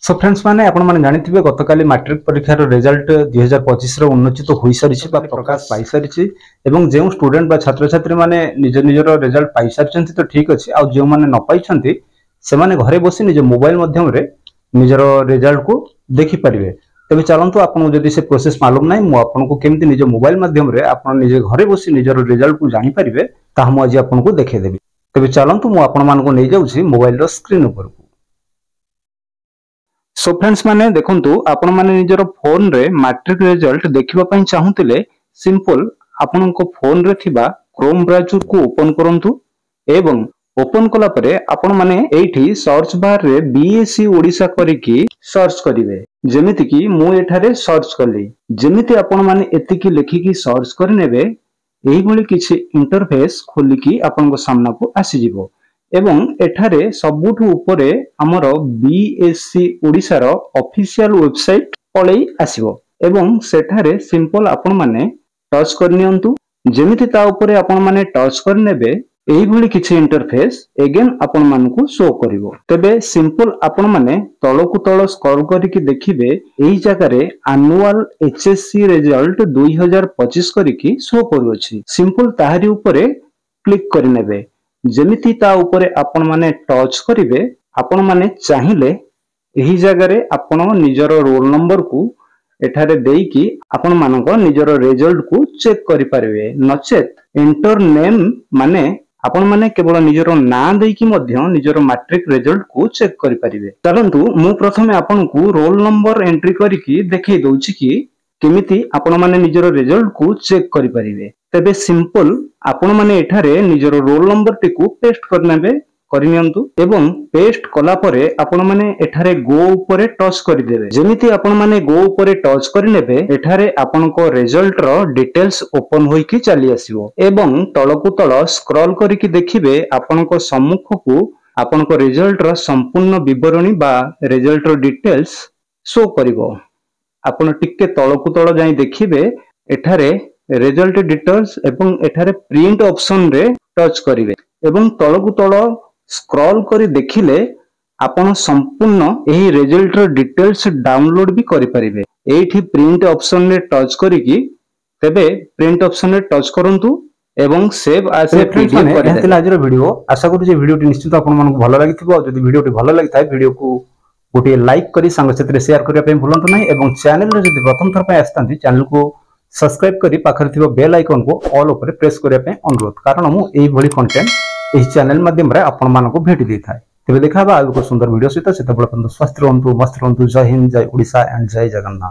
So friends माने आपण माने जानिथिबे गतकाली मैट्रिक परीक्षार रिजल्ट 2025 रो उन्नोचित होई सारिछि बा प्रकाश पाई सारिछि एवं जे स्टूडेंट बा छात्र छात्री माने निज निजर रिजल्ट पाई सारिछन्ति तो ठीक अछि आ जे माने न पाइछन्ति से माने घरे बसी निज मोबाइल माध्यम रे निजर रिजल्ट को देखि परिबे। तबे चलंतु आपन जदि से प्रोसेस मालूम नै मु आपन को केमति निज मोबाइल माध्यम रे आपन निज घरे बसी निजर रिजल्ट को जानि परिबे ता हम आज आपन को देखे देबी। तबे चलंतु मु आपन मान को नै जाउछि मोबाइल रो स्क्रीन ऊपर। सो फ्रेंड्स माने देखंतु आपण माने निजर फोन रे मैट्रिक रिजल्ट देखिबा पई चाहुतिले सिंपल आपन को फोन रे थिबा क्रोम ब्राउजर को ओपन करंतु एवं ओपन कला परे आपण माने एठी सर्च बार रे बीएससी ओडिसा करिकी सर्च करिवे। जेमिति कि मु एठारे सर्च कली जेमिति आपण माने एतिकी लेखिकी सर्च कर नेबे एही भली किछि इंटरफेस खोलिकी आपण को सामना को आसी जिवो एवं एठारे सबुठु ऊपरे हमर बीएससी ओडिसा रो ऑफिशियल वेबसाइट पळेई आसीबो एवं सेठारे सिंपल आपण माने टच करनियंतु। जेमिति ता ऊपरे आपण माने टच कर नेबे एही भली किछि इंटरफेस अगेन आपण मानकु शो करिवो। तबे सिंपल आपण माने तळकु तळ स्क्रॉल करिकि देखिबे एही जगह रे एनुअल एचएससी रिजल्ट 2025 करिकि शो करूछि। सिंपल ताहारी ऊपरे क्लिक करनेबे जेमिति ता ऊपरे आपण माने टच करिवे आपण माने चाहिले एही जगह रे आपण निजर रोल नंबर को एठारे देईकी आपण मानको निजर रिजल्ट को चेक करि परिवे। नचेत एंटर नेम माने आपण माने केवल निजर ना देईकी मध्य निजर मैट्रिक रिजल्ट को चेक करि परिवे। चलंतु मु प्रथमे आपण को रोल नंबर एंट्री करिकी देखै दउछि कि केमिति आपण माने निजर रिजल्ट को चेक करि परिवे। तबे सिंपल आपण माने एठारे निजर रोल नंबर टी को पेस्ट करनेबे करिनियंतु एवं पेस्ट कला परे आपण माने एठारे गो ऊपर टच करि देबे। जेमिति आपण माने गो ऊपर टच करिनेबे एठारे आपण को रिजल्ट रो डिटेल्स ओपन होई कि चली आसीबो एवं तळकु तळ स्क्रॉल करिकि देखिबे आपण को सम्मुख को आपण को रिजल्ट रो संपूर्ण विवरणी बा रिजल्ट रो डिटेल्स शो करिवो। आपण टिके तळकु तळ जाई देखिबे एठारे रिजल्ट डिटेल्स एवं एठारे प्रिंट ऑप्शन रे टच करिवे एवं तळकु तळ स्क्रॉल करी देखिले आपण संपूर्ण एही रिजल्ट रो डिटेल्स डाउनलोड भी करि परिबे। एठी प्रिंट ऑप्शन रे टच करिकि तबे प्रिंट ऑप्शन रे टच करंतु एवं सेव एज ए पीडीएफ करि देते। आज वीडियो आशा करू जे वीडियो निश्चित आपन मन को भलो लागिथिबो। जदि वीडियो भलो लागिथाय वीडियो को गोटे लाइक करी संग साथी शेयर करिया पे भूलंतु नाही एवं चैनल रे जदि प्रथम थर पे आस्तांती चैनल को सब्सक्राइब करी पाखर थिबो बेल आइकन को ऑल ऊपर प्रेस करिया पे अनुरोध कारण मु एही भली कंटेंट एही चैनल माध्यम रे आपन मान को भेट देथाय। तबे देखाबा आगु को सुंदर वीडियो सहित सेते बळ स्वस्थ रहंतु मस्त रहंतु। जय हिंद जय ओडिसा एंड जय जगन्नाथ।